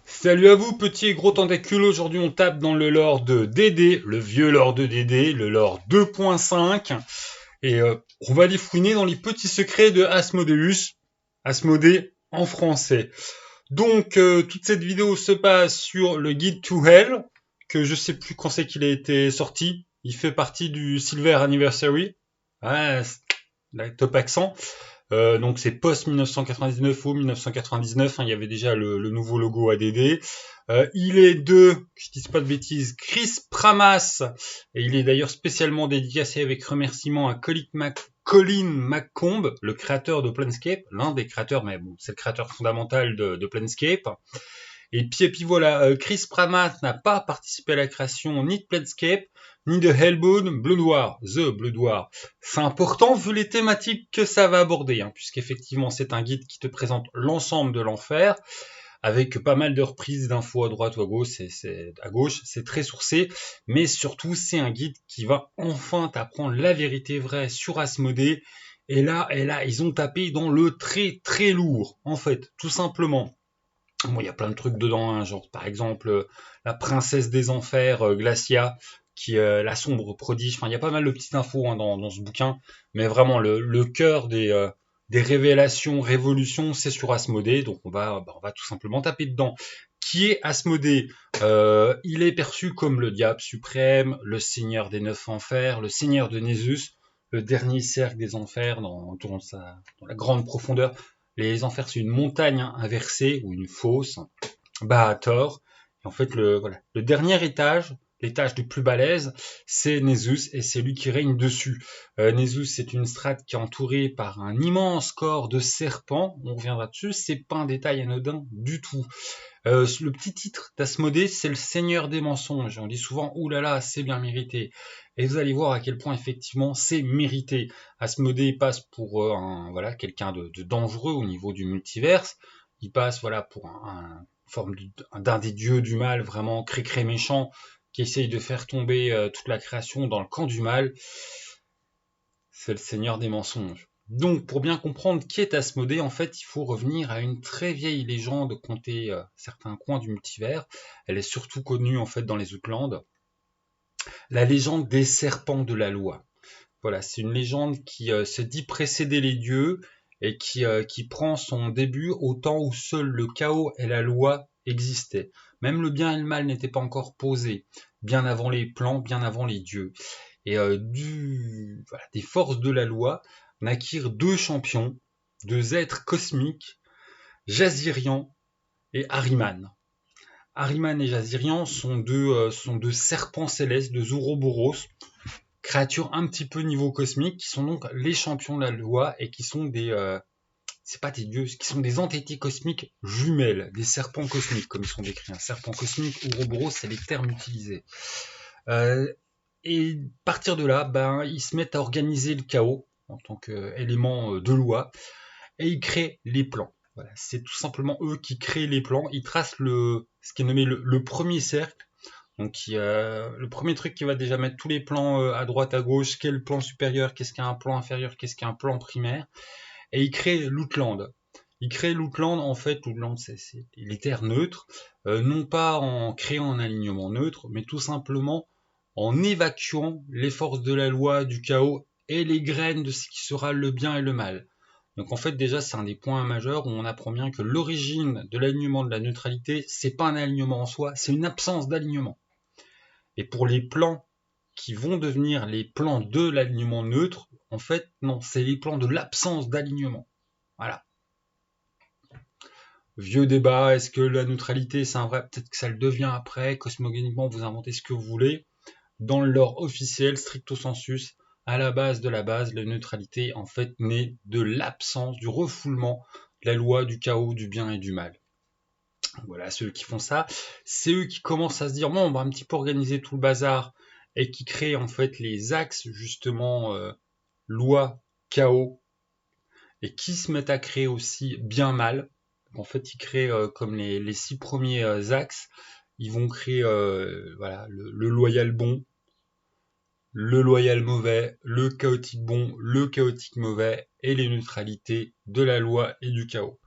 Salut à vous, petits et gros tentacules. Aujourd'hui, on tape dans le lore de DD, le vieux lore de DD, le lore 2.5. Et on va aller fouiner dans les petits secrets de Asmodeus. Asmodée en français. Donc, toute cette vidéo se passe sur le Guide to Hell, que je sais plus quand c'est qu'il a été sorti. Il fait partie du Silver Anniversary. Ouais, top accent. Donc c'est post 1999 ou 1999, hein, il y avait déjà le nouveau logo ADD. Il est de, que je dise pas de bêtises, Chris Pramas, et il est d'ailleurs spécialement dédicacé avec remerciement à Colin McComb, le créateur de Planescape, l'un des créateurs, mais bon, c'est le créateur fondamental de Planescape. Et puis voilà, Chris Pramas n'a pas participé à la création ni de Planescape, ni de Hellbound Blood War, The Blood War. C'est important vu les thématiques que ça va aborder, hein, puisqu'effectivement c'est un guide qui te présente l'ensemble de l'enfer, avec pas mal de reprises d'infos à droite ou à gauche, c'est très sourcé, mais surtout c'est un guide qui va enfin t'apprendre la vérité vraie sur Asmodée, et là, ils ont tapé dans le très très lourd, en fait, tout simplement. Bon, il y a plein de trucs dedans, hein, genre par exemple la princesse des enfers, Glacia, qui la sombre prodige. Enfin, il y a pas mal de petites infos, hein, dans ce bouquin, mais vraiment le cœur des révélations, révolutions, c'est sur Asmodée. Donc on va tout simplement taper dedans. Qui est Asmodée? Il est perçu comme le diable suprême, le seigneur des neuf enfers, le seigneur de Nésus, le dernier cercle des enfers dans la grande profondeur. Les enfers, c'est une montagne inversée ou une fosse, Baator. Et en fait, le dernier étage, l'étage du plus balèze, c'est Nésus et c'est lui qui règne dessus. Nésus, c'est une strate qui est entourée par un immense corps de serpents. On reviendra dessus. C'est pas un détail anodin du tout. Le petit titre d'Asmodée, c'est le Seigneur des mensonges. On dit souvent, oulala, c'est bien mérité. Et vous allez voir à quel point effectivement c'est mérité. Asmodée passe pour voilà, quelqu'un de dangereux au niveau du multiverse. Il passe voilà pour forme d'un des dieux du mal, vraiment cré méchant, qui essaye de faire tomber toute la création dans le camp du mal. C'est le Seigneur des mensonges. Donc, pour bien comprendre qui est Asmodée, en fait, il faut revenir à une très vieille légende contée certains coins du multivers. Elle est surtout connue, en fait, dans les Outlands. La légende des serpents de la loi. Voilà, c'est une légende qui se dit précéder les dieux et qui prend son début au temps où seul le chaos et la loi existaient. Même le bien et le mal n'étaient pas encore posés, bien avant les plans, bien avant les dieux. Et voilà, des forces de la loi naquirent deux champions, deux êtres cosmiques, Jazirian et Ahriman. Ahriman et Jazirian sont deux serpents célestes de Zouroboros, créatures un petit peu niveau cosmique, qui sont donc les champions de la loi et qui sont c'est pas des dieux, qui sont des entités cosmiques jumelles, des serpents cosmiques, comme ils sont décrits. Un serpent cosmique, Ouroboros, c'est les termes utilisés. Euh, Et à partir de là, ils se mettent à organiser le chaos en tant qu'élément de loi et ils créent les plans. Voilà, c'est tout simplement eux qui créent les plans. Ils tracent ce qui est nommé le premier cercle. Donc, le premier truc qui va déjà mettre tous les plans à droite, à gauche, quel est le plan supérieur, qu'est-ce qu'un plan inférieur, qu'est-ce qu'un plan primaire. Et ils créent l'Outland. Ils créent l'Outland, en fait, l'Outland, c'est les terres neutres, non pas en créant un alignement neutre, mais tout simplement en évacuant les forces de la loi, du chaos et les graines de ce qui sera le bien et le mal. Donc en fait déjà c'est un des points majeurs où on apprend bien que l'origine de l'alignement de la neutralité, c'est pas un alignement en soi, c'est une absence d'alignement. Et pour les plans qui vont devenir les plans de l'alignement neutre, en fait non, c'est les plans de l'absence d'alignement. Voilà. Vieux débat, est-ce que la neutralité c'est un vrai, peut-être que ça le devient après, cosmogoniquement vous inventez ce que vous voulez. Dans le lore officiel, stricto sensus, à la base de la base, la neutralité en fait naît de l'absence, du refoulement de la loi du chaos, du bien et du mal. Voilà, ceux qui font ça, c'est eux qui commencent à se dire bon, on va un petit peu organiser tout le bazar et qui créent en fait les axes justement loi, chaos et qui se mettent à créer aussi bien mal. En fait, ils créent comme les 6 premiers axes, ils vont créer voilà le loyal bon, le loyal mauvais, le chaotique bon, le chaotique mauvais et les neutralités de la loi et du chaos.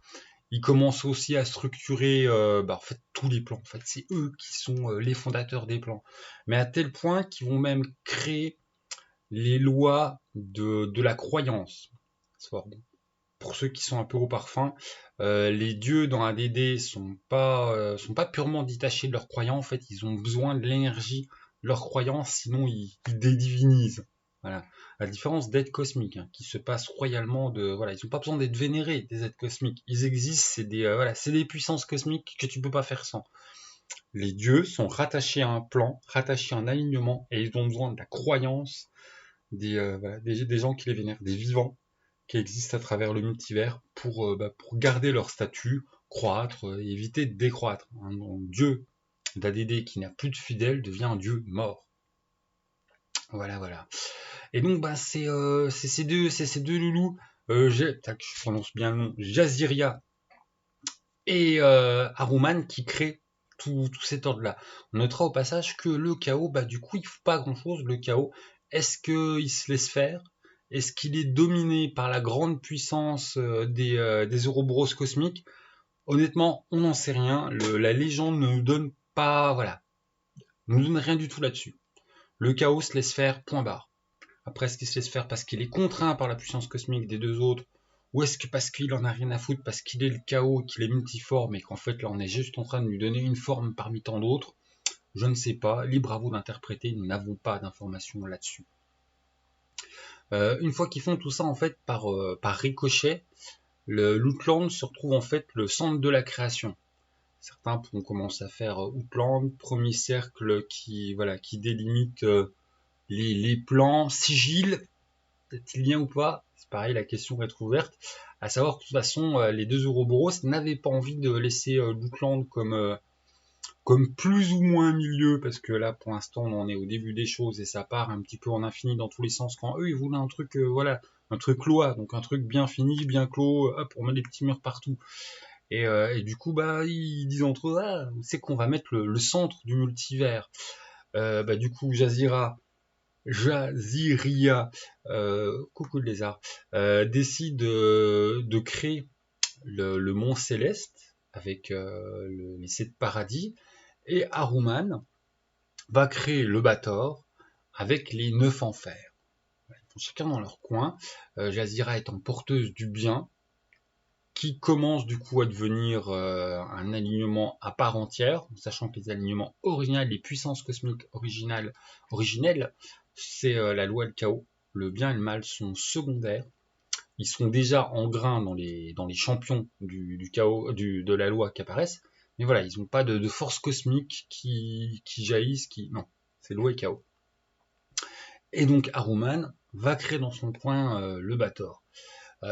Ils commencent aussi à structurer en fait, tous les plans. En fait, c'est eux qui sont les fondateurs des plans. Mais à tel point qu'ils vont même créer les lois de la croyance. Pour ceux qui sont un peu au parfum, les dieux dans ADD sont pas purement détachés de leurs croyances. En fait, ils ont besoin de l'énergie de leurs croyances, sinon ils dédivinisent. Voilà. À la différence d'êtres cosmiques, hein, qui se passent royalement de, voilà, ils n'ont pas besoin d'être vénérés, des êtres cosmiques. Ils existent, c'est des puissances cosmiques que tu peux pas faire sans. Les dieux sont rattachés à un plan, rattachés à un alignement, et ils ont besoin de la croyance des gens qui les vénèrent, des vivants qui existent à travers le multivers pour garder leur statut, croître et éviter de décroître. Un dieu d'ADD qui n'a plus de fidèles devient un dieu mort. Voilà, voilà. Et donc, c'est ces deux loulous, je prononce bien le nom, Jaziria et Haruman qui créent tout cet ordre-là. On notera au passage que le chaos, du coup, il ne faut pas grand-chose, le chaos. Est-ce qu'il se laisse faire? Est-ce qu'il est dominé par la grande puissance des Ouroboros cosmiques? Honnêtement, on n'en sait rien. La légende ne nous donne pas, voilà, ne nous donne rien du tout là-dessus. Le chaos se laisse faire, point barre. Après, est-ce qu'il se laisse faire parce qu'il est contraint par la puissance cosmique des deux autres? Ou est-ce que parce qu'il en a rien à foutre, parce qu'il est le chaos, qu'il est multiforme et qu'en fait là on est juste en train de lui donner une forme parmi tant d'autres? Je ne sais pas, libre à vous d'interpréter, nous n'avons pas d'informations là-dessus. Une fois qu'ils font tout ça en fait par ricochet, l'Outland se retrouve en fait le centre de la création. Certains pourront commencer à faire Outland, premier cercle qui délimite les plans, sigil, est-il lien ou pas? C'est pareil, la question va être ouverte. À savoir que de toute façon, les deux Ouroboros n'avaient pas envie de laisser Lootland comme plus ou moins milieu, parce que là, pour l'instant, on en est au début des choses et ça part un petit peu en infini dans tous les sens. Quand eux, ils voulaient un truc, un truc clos, donc un truc bien fini, bien clos, hop, on met des petits murs partout. Et du coup, ils disent entre eux, c'est qu'on va mettre le centre du multivers. Du coup, Jaziria, coucou le lézard, décide de créer le mont céleste avec les sept paradis, et Haruman va créer le Bator avec les 9 enfers. Chacun dans leur coin, Jazira étant porteuse du bien, qui commence du coup à devenir un alignement à part entière, sachant que les alignements originaux, les puissances cosmiques originelles, c'est la loi et le chaos. Le bien et le mal sont secondaires. Ils sont déjà en grain dans les champions du chaos, de la loi qui apparaissent. Mais voilà, ils n'ont pas de force cosmique qui jaillissent. Non, c'est loi et chaos. Et donc Haruman va créer dans son coin le Bator.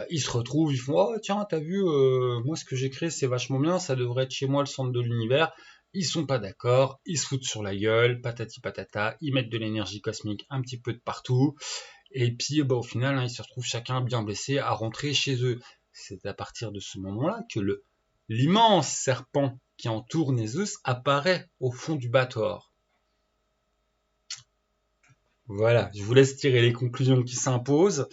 Ils se retrouvent, ils font oh tiens t'as vu moi ce que j'ai créé c'est vachement bien, ça devrait être chez moi le centre de l'univers. Ils sont pas d'accord, ils se foutent sur la gueule, patati patata, ils mettent de l'énergie cosmique un petit peu de partout, et puis au final ils se retrouvent chacun bien blessé à rentrer chez eux. C'est à partir de ce moment-là que l'immense serpent qui entoure Nézeus apparaît au fond du Bator. Voilà, je vous laisse tirer les conclusions qui s'imposent.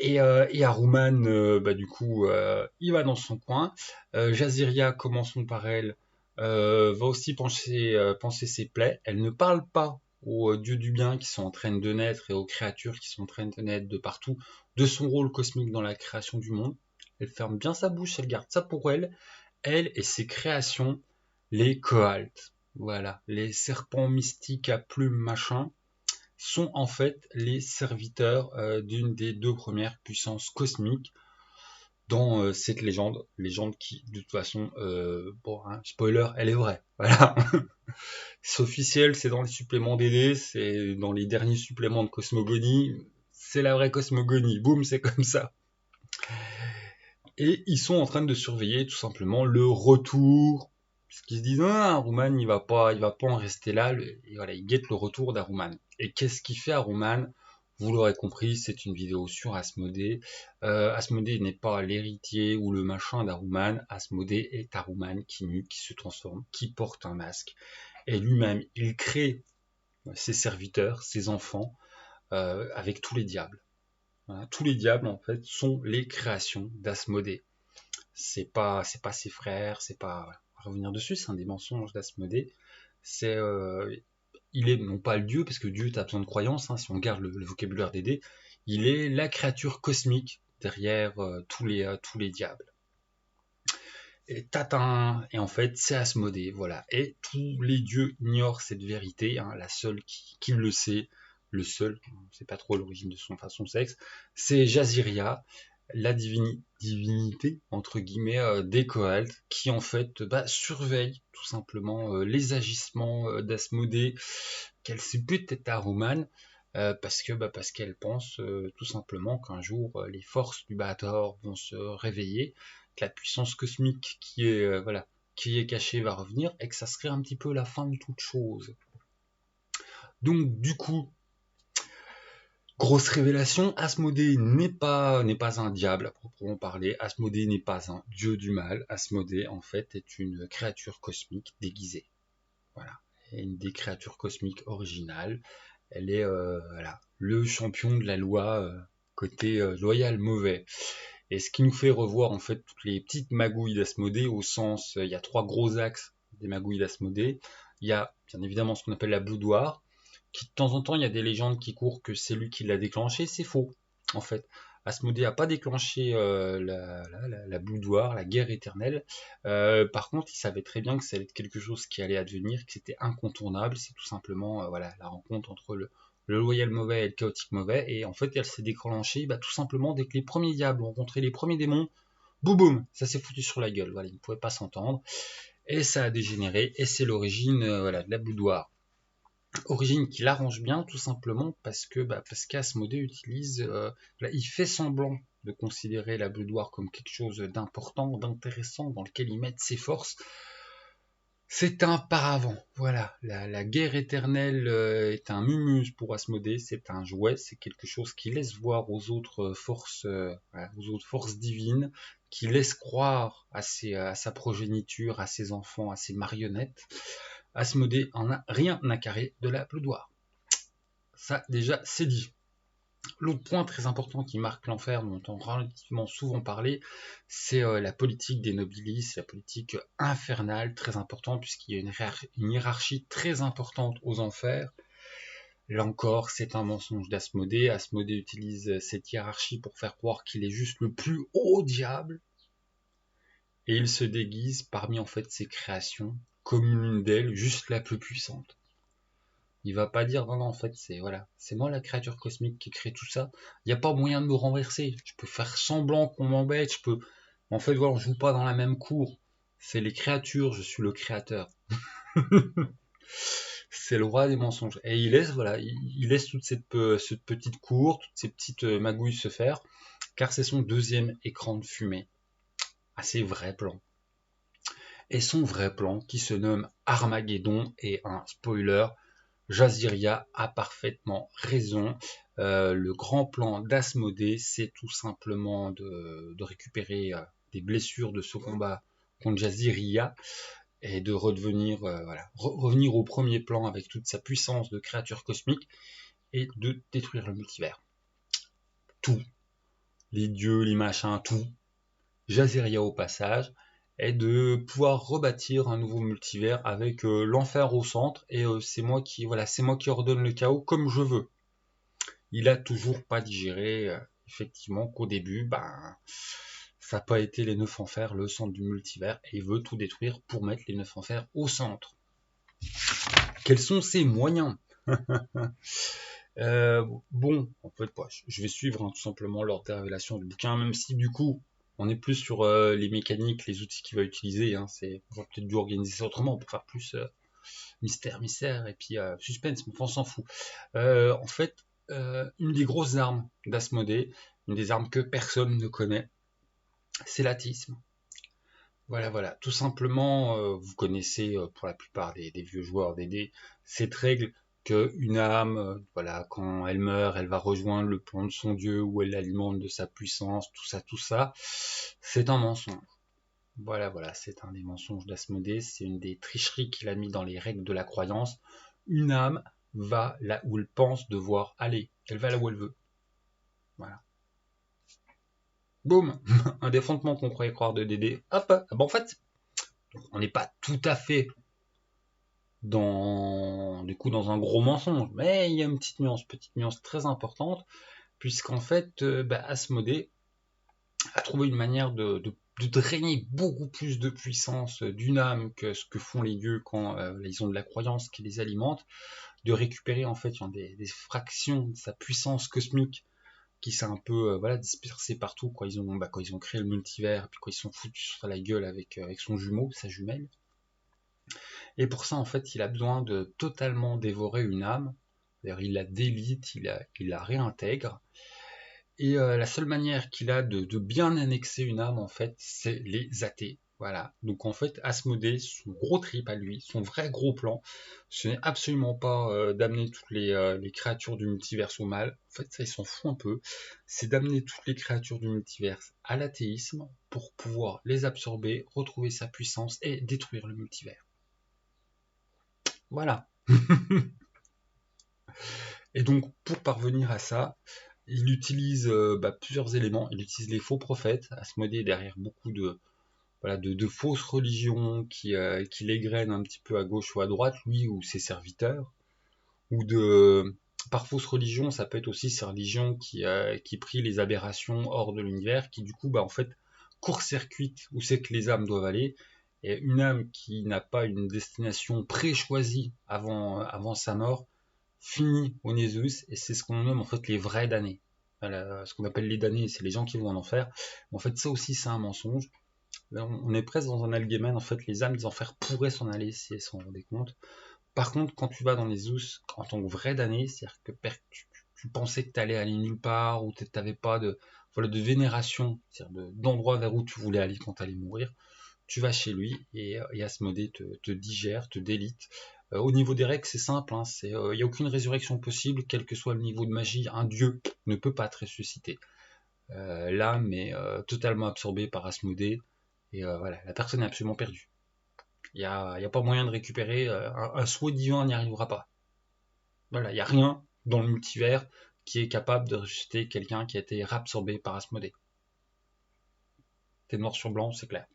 Et Haruman, du coup, il va dans son coin. Jaziria, commençons par elle, va aussi penser ses plaies. Elle ne parle pas aux dieux du bien qui sont en train de naître et aux créatures qui sont en train de naître de partout de son rôle cosmique dans la création du monde. Elle ferme bien sa bouche, elle garde ça pour elle. Elle et ses créations, les Koalt. Voilà, les serpents mystiques à plumes machin sont en fait les serviteurs d'une des deux premières puissances cosmiques dans cette légende qui, de toute façon, spoiler, elle est vraie. Voilà, c'est officiel, c'est dans les suppléments DD, c'est dans les derniers suppléments de Cosmogonie, c'est la vraie Cosmogonie, boum, c'est comme ça. Et ils sont en train de surveiller tout simplement le retour, parce qu'ils se disent Haruman il va pas en rester là, et voilà, ils guettent le retour d'Haruman. Et qu'est-ce qu'il fait Haruman? Vous l'aurez compris, c'est une vidéo sur Asmodée. Asmodée n'est pas l'héritier ou le machin d'Haruman. Asmodée est Haruman qui mue, qui se transforme, qui porte un masque. Et lui-même, il crée ses serviteurs, ses enfants, avec tous les diables. Voilà, tous les diables, en fait, sont les créations d'Asmodée. c'est pas ses frères, c'est pas, voilà. On va revenir dessus, c'est un des mensonges d'Asmodée. C'est, il est non pas le dieu, parce que Dieu, t'as besoin de croyance, hein, si on garde le vocabulaire des dés, il est la créature cosmique derrière tous les diables. Et tatin, et en fait, c'est Asmodée, voilà. Et tous les dieux ignorent cette vérité, hein, la seule qui le sait, le seul, on ne sait pas trop l'origine de son sexe, c'est Jaziria, la divinité, entre guillemets, des Coalt, qui en fait surveille tout simplement les agissements d'Asmodée, qu'elle sait peut-être à Roman, parce qu'elle pense tout simplement qu'un jour les forces du Baator vont se réveiller, que la puissance cosmique qui est cachée va revenir, et que ça serait un petit peu la fin de toute chose. Donc du coup, grosse révélation, Asmodée n'est pas un diable à proprement parler, Asmodée n'est pas un dieu du mal, Asmodée en fait est une créature cosmique déguisée. Voilà, et une des créatures cosmiques originales. Elle est voilà, le champion de la loi côté loyal mauvais. Et ce qui nous fait revoir en fait toutes les petites magouilles d'Asmodée au sens, il y a 3 gros axes des magouilles d'Asmodée. Il y a bien évidemment ce qu'on appelle la boudoir, qui de temps en temps il y a des légendes qui courent que c'est lui qui l'a déclenché, c'est faux en fait. Asmodée n'a pas déclenché la boudoir, la guerre éternelle. Par contre, il savait très bien que ça allait être quelque chose qui allait advenir, que c'était incontournable. C'est tout simplement voilà, la rencontre entre le loyal mauvais et le chaotique mauvais. Et en fait, elle s'est déclenchée tout simplement dès que les premiers diables ont rencontré les premiers démons. Boum boum, ça s'est foutu sur la gueule. Voilà, ils ne pouvaient pas s'entendre. Et ça a dégénéré. Et c'est l'origine voilà, de la boudoir. Origine qui l'arrange bien tout simplement parce qu'Asmodée utilise, il fait semblant de considérer la boudoir comme quelque chose d'important, d'intéressant, dans lequel il met ses forces. C'est un paravent, voilà. La guerre éternelle est un mumus pour Asmodée, c'est un jouet, c'est quelque chose qui laisse voir aux autres forces, voilà, aux autres forces divines, qui laisse croire à sa progéniture, à ses enfants, à ses marionnettes. Asmodée en a rien à carrer de la boudoir. Ça, déjà, c'est dit. L'autre point très important qui marque l'enfer, dont on entend relativement souvent parler, c'est la politique des nobilis, la politique infernale, très importante, puisqu'il y a une hiérarchie très importante aux enfers. Là encore, c'est un mensonge d'Asmodée. Asmodée utilise cette hiérarchie pour faire croire qu'il est juste le plus haut diable, et il se déguise parmi en fait ses créations comme l'une d'elles, juste la plus puissante. Il va pas dire non, en fait, c'est moi la créature cosmique qui crée tout ça. Il n'y a pas moyen de me renverser. Je peux faire semblant qu'on m'embête. En fait, voilà, on joue pas dans la même cour. C'est les créatures, je suis le créateur. C'est le roi des mensonges. Et il laisse toute cette petite cour, toutes ces petites magouilles se faire, car c'est son deuxième écran de fumée. À ses vrais plans. Et son vrai plan, qui se nomme Armageddon, et un spoiler, Jaziria a parfaitement raison. Le grand plan d'Asmodée, c'est tout simplement de récupérer des blessures de ce combat contre Jaziria et de redevenir, revenir au premier plan avec toute sa puissance de créature cosmique et de détruire le multivers. Tout. Les dieux, les machins, tout. Jaziria au passage, et de pouvoir rebâtir un nouveau multivers avec l'enfer au centre, et c'est moi qui ordonne le chaos comme je veux. Il a toujours pas digéré effectivement qu'au début ça n'a pas été les 9 enfers le centre du multivers, et il veut tout détruire pour mettre les 9 enfers au centre. Quels sont ses moyens? Bon, en fait, je vais suivre tout simplement l'ordre des révélations du bouquin, même si du coup, on est plus sur les mécaniques, les outils qu'il va utiliser. On va peut-être dû organiser ça autrement pour faire plus mystère, et puis suspense, mais on s'en fout. En fait, une des grosses armes d'Asmodée, une des armes que personne ne connaît, c'est l'attisme. Voilà. Tout simplement, vous connaissez pour la plupart des vieux joueurs des dés cette règle qu'une âme, quand elle meurt, elle va rejoindre le plan de son dieu où elle l'alimente de sa puissance, tout ça. C'est un mensonge. Voilà, c'est un des mensonges d'Asmodée, c'est une des tricheries qu'il a mis dans les règles de la croyance. Une âme va là où elle pense devoir aller. Elle va là où elle veut. Voilà. boum, un défrontement qu'on croyait croire de Dédé, hop, ah ben en fait, on n'est pas tout à fait dans un gros mensonge, mais il y a une petite nuance très importante, puisqu'en fait, Asmodée a trouvé une manière de drainer beaucoup plus de puissance d'une âme que ce que font les dieux quand ils ont de la croyance qui les alimente, de récupérer en fait des fractions de sa puissance cosmique qui s'est un peu dispersée partout quand ils ont créé le multivers, puis quand ils sont foutus sur la gueule avec son jumeau, sa jumelle. Et pour ça, en fait, il a besoin de totalement dévorer une âme. C'est-à-dire, il la délite, il la réintègre. Et la seule manière qu'il a de bien annexer une âme, en fait, c'est les athées. Voilà. Donc en fait, Asmodée, son gros trip à lui, son vrai gros plan, ce n'est absolument pas d'amener toutes les créatures du multivers au mal. En fait, ça, il s'en fout un peu. C'est d'amener toutes les créatures du multivers à l'athéisme pour pouvoir les absorber, retrouver sa puissance et détruire le multivers. Voilà. Et donc, pour parvenir à ça, il utilise plusieurs éléments. Il utilise les faux prophètes. Asmodée est derrière beaucoup de fausses religions qui l'égrènent un petit peu à gauche ou à droite, lui ou ses serviteurs. Par fausse religion, ça peut être aussi ces religions qui prient les aberrations hors de l'univers, qui du coup, en fait, court-circuitent où c'est que les âmes doivent aller. Et une âme qui n'a pas une destination pré-choisie avant sa mort, finit au Nésus, et c'est ce qu'on nomme en fait les vrais damnés. Voilà, ce qu'on appelle les damnés, c'est les gens qui vont en enfer. En fait, ça aussi, c'est un mensonge. Là, on est presque dans un algémen, en fait, les âmes des enfers pourraient s'en aller si elles s'en rendaient compte. Par contre, quand tu vas dans les Zeus, en tant que vrai damné, c'est-à-dire que tu pensais que tu allais aller nulle part, ou tu n'avais pas de vénération, c'est-à-dire d'endroit vers où tu voulais aller quand tu allais mourir, tu vas chez lui et Asmodée te digère, te délite. Au niveau des règles, c'est simple, hein, il n'y a aucune résurrection possible, quel que soit le niveau de magie, un dieu ne peut pas te ressusciter. L'âme est totalement absorbée par Asmodée, et voilà, la personne est absolument perdue. Il n'y a pas moyen de récupérer, un souhait divin n'y arrivera pas. Voilà, il n'y a rien dans le multivers qui est capable de ressusciter quelqu'un qui a été réabsorbé par Asmodée. C'est noir sur blanc, c'est clair.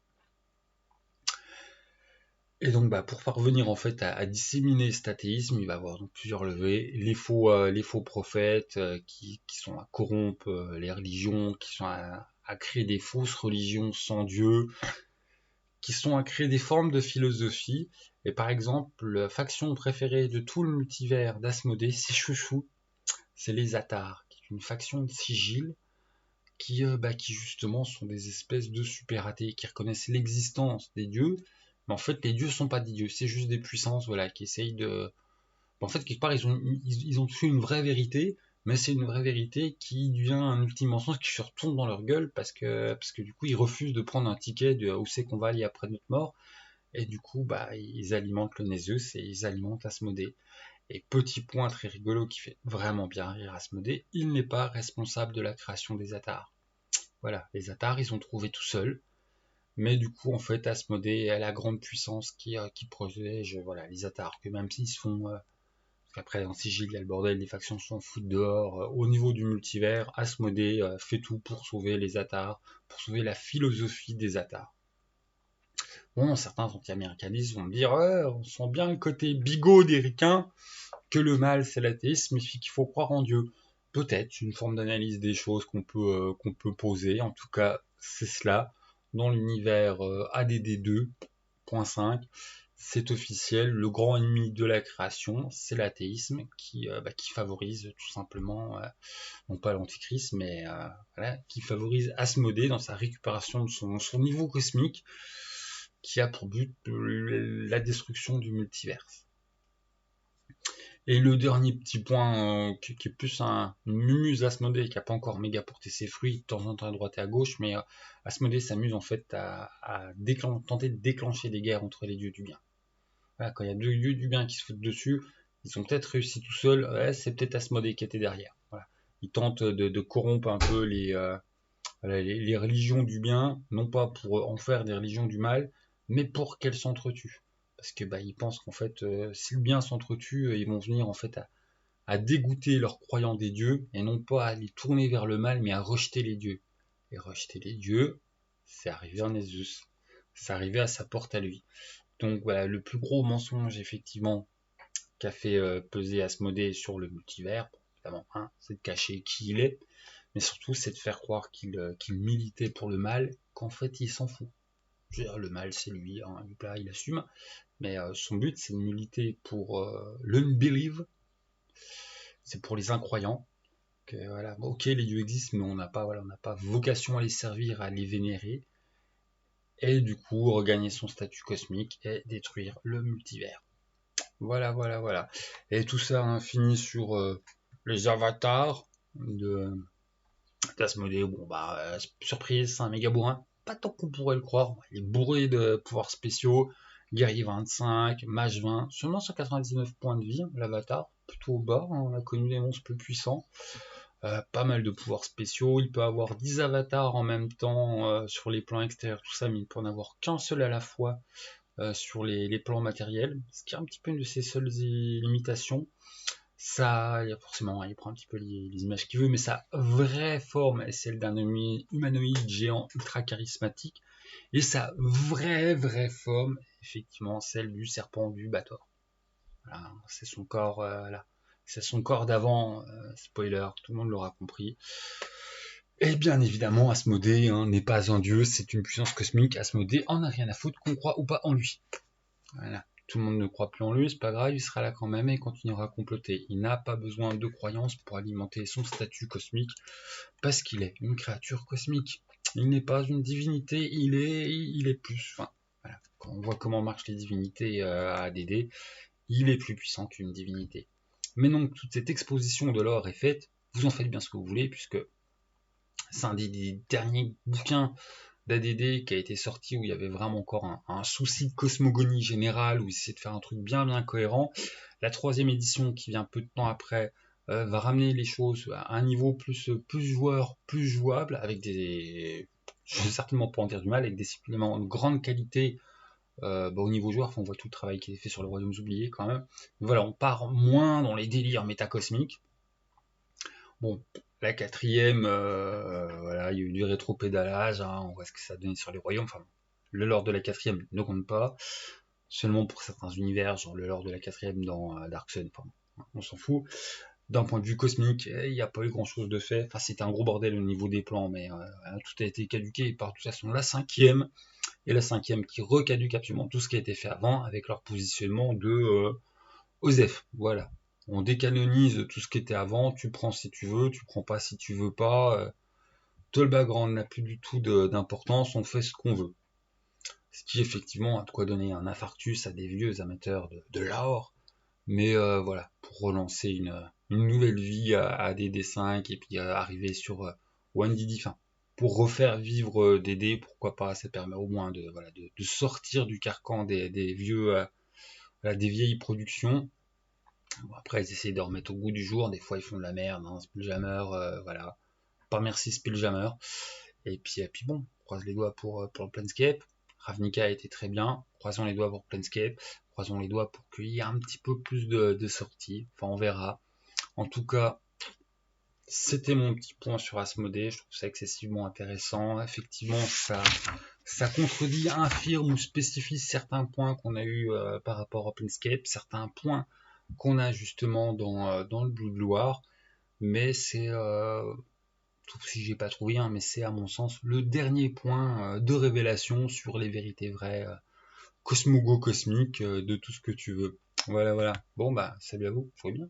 Et donc, pour parvenir en fait à disséminer cet athéisme, il va avoir donc plusieurs levées. Les faux prophètes qui sont à corrompre les religions, qui sont à créer des fausses religions sans Dieu, qui sont à créer des formes de philosophie. Et par exemple, la faction préférée de tout le multivers d'Asmodée, c'est Chouchou, c'est les Athars, qui est une faction de sigil qui justement sont des espèces de super athées, qui reconnaissent l'existence des dieux, mais en fait les dieux sont pas des dieux, c'est juste des puissances qui essayent de... En fait, quelque part, ils ont fait une vraie vérité, mais c'est une vraie vérité qui devient un ultime mensonge qui se retourne dans leur gueule parce que du coup ils refusent de prendre un ticket de où c'est qu'on va aller après notre mort, et du coup ils alimentent le Nésus et ils alimentent Asmodée. Et petit point très rigolo qui fait vraiment bien rire Asmodée, il n'est pas responsable de la création des Athars. Voilà, les Athars, ils ont trouvé tout seuls, mais du coup, en fait, Asmodée a la grande puissance qui protège les Athars, que même s'ils se font... parce qu'après, en sigil, il y a le bordel, les factions s'en foutent dehors. Au niveau du multivers, Asmodée fait tout pour sauver les Athars, pour sauver la philosophie des Athars. Bon, certains anti-américanistes vont me dire on sent bien le côté bigot des ricains, que le mal c'est l'athéisme, mais qu'il faut croire en Dieu. Peut-être une forme d'analyse des choses qu'on peut poser. En tout cas, c'est cela. Dans l'univers ADD 2.5, c'est officiel. Le grand ennemi de la création, c'est l'athéisme qui favorise tout simplement, non pas l'antichrist, mais qui favorise Asmodée dans sa récupération de son niveau cosmique, qui a pour but la destruction du multivers. Et le dernier petit point qui est plus une mumuse Asmodée qui n'a pas encore méga porté ses fruits, de temps en temps à droite et à gauche, mais Asmodée s'amuse en fait à tenter de déclencher des guerres entre les dieux du bien. Voilà, quand il y a deux dieux du bien qui se foutent dessus, ils ont peut-être réussi tout seuls, c'est peut-être Asmodée qui était derrière. Voilà. Ils tentent de corrompre un peu les religions du bien, non pas pour en faire des religions du mal, mais pour qu'elles s'entretuent. Parce que ils pensent qu'en fait, si le bien s'entretue, ils vont venir en fait à dégoûter leurs croyants des dieux, et non pas à les tourner vers le mal, mais à rejeter les dieux. et rejeter les dieux, c'est arrivé en Asus. C'est arrivé à sa porte à lui. Donc voilà, le plus gros mensonge effectivement qu'a fait peser Asmodée sur le multivers, bon, évidemment, hein, c'est de cacher qui il est, mais surtout c'est de faire croire qu'il militait pour le mal, qu'en fait il s'en fout. Je veux dire, le mal c'est lui, hein, là, il assume, mais son but c'est de militer pour l'unbelieve, c'est pour les incroyants. Que, voilà, ok, les dieux existent, mais on n'a pas, voilà, on n'a pas vocation à les servir, à les vénérer, et du coup regagner son statut cosmique et détruire le multivers. Voilà, voilà, voilà. Et tout ça hein, finit sur les avatars de d'Asmodée. Bon bah surprise, c'est un méga bourrin. Pas tant qu'on pourrait le croire. Il est bourré de pouvoirs spéciaux. Guerrier 25, Mage 20, seulement 199 points de vie, l'avatar, plutôt bas, hein, on a connu des monstres plus puissants. Pas mal de pouvoirs spéciaux, il peut avoir 10 avatars en même temps sur les plans extérieurs, tout ça, mais il peut en avoir qu'un seul à la fois sur les plans matériels, ce qui est un petit peu une de ses seules limitations. Ça, forcément, il prend un petit peu les images qu'il veut, mais sa vraie forme est celle d'un humanoïde géant ultra charismatique, et sa vraie forme, effectivement, celle du serpent du Bator. Voilà, c'est son corps, là. C'est son corps d'avant, spoiler, tout le monde l'aura compris. Et bien évidemment, Asmodée hein, n'est pas un dieu, c'est une puissance cosmique. Asmodée en a rien à foutre qu'on croit ou pas en lui. Voilà. Tout le monde ne croit plus en lui, c'est pas grave, il sera là quand même et continuera à comploter. Il n'a pas besoin de croyances pour alimenter son statut cosmique, parce qu'il est une créature cosmique. Il n'est pas une divinité, il est plus. Enfin, voilà. Quand on voit comment marchent les divinités à ADD, il est plus puissant qu'une divinité. Mais donc, toute cette exposition de l'or est faite, vous en faites bien ce que vous voulez, puisque c'est un des derniers bouquins d'ADD qui a été sorti où il y avait vraiment encore un souci de cosmogonie générale, où il essayait de faire un truc bien cohérent. La troisième édition qui vient peu de temps après va ramener les choses à un niveau plus joueur, plus jouable, avec des... Je ne vais certainement pas en dire du mal, avec des suppléments de grande qualité au niveau joueur, enfin, on voit tout le travail qui est fait sur le Royaume oublié quand même. Mais voilà, on part moins dans les délires métacosmiques. Bon, la quatrième, voilà, il y a eu du rétro-pédalage, hein, on voit ce que ça a donné sur les royaumes. Enfin, le lore de la quatrième ne compte pas, seulement pour certains univers, genre le lore de la quatrième dans Dark Sun, enfin, on s'en fout. D'un point de vue cosmique, il n'y a pas eu grand chose de fait. Enfin, c'était un gros bordel au niveau des plans, mais tout a été caduqué par de toute façon la cinquième, et la cinquième qui recaduque absolument tout ce qui a été fait avant, avec leur positionnement de OSEF, voilà. On décanonise tout ce qui était avant, tu prends si tu veux, tu prends pas si tu veux pas. Tout le background n'a plus du tout d'importance, on fait ce qu'on veut. Ce qui effectivement a de quoi donner un infarctus à des vieux amateurs de l'or, mais voilà, pour relancer une nouvelle vie à DD5 et puis arriver sur OneDD, enfin, pour refaire vivre DD, pourquoi pas, ça permet au moins de, voilà, de sortir du carcan des vieux, voilà, des vieilles productions. Bon, après, ils essayent de remettre au goût du jour. Des fois, ils font de la merde. Hein. Spelljammer, voilà. Pas merci Spelljammer. Et puis bon, on croise les doigts pour le Planescape. Ravnica a été très bien. Croisons les doigts pour Planescape. Croisons les doigts pour qu'il y ait un petit peu plus de sorties. Enfin, on verra. En tout cas, c'était mon petit point sur Asmodée. Je trouve ça excessivement intéressant. Effectivement, ça contredit, infirme ou spécifie certains points qu'on a eu par rapport à Planescape. Certains points qu'on a justement dans le Blood Loire, mais c'est, sauf si j'ai pas trouvé un, mais c'est à mon sens le dernier point de révélation sur les vérités vraies, cosmogo-cosmiques, de tout ce que tu veux. Voilà, voilà. Bon bah, salut à vous, jouez bien.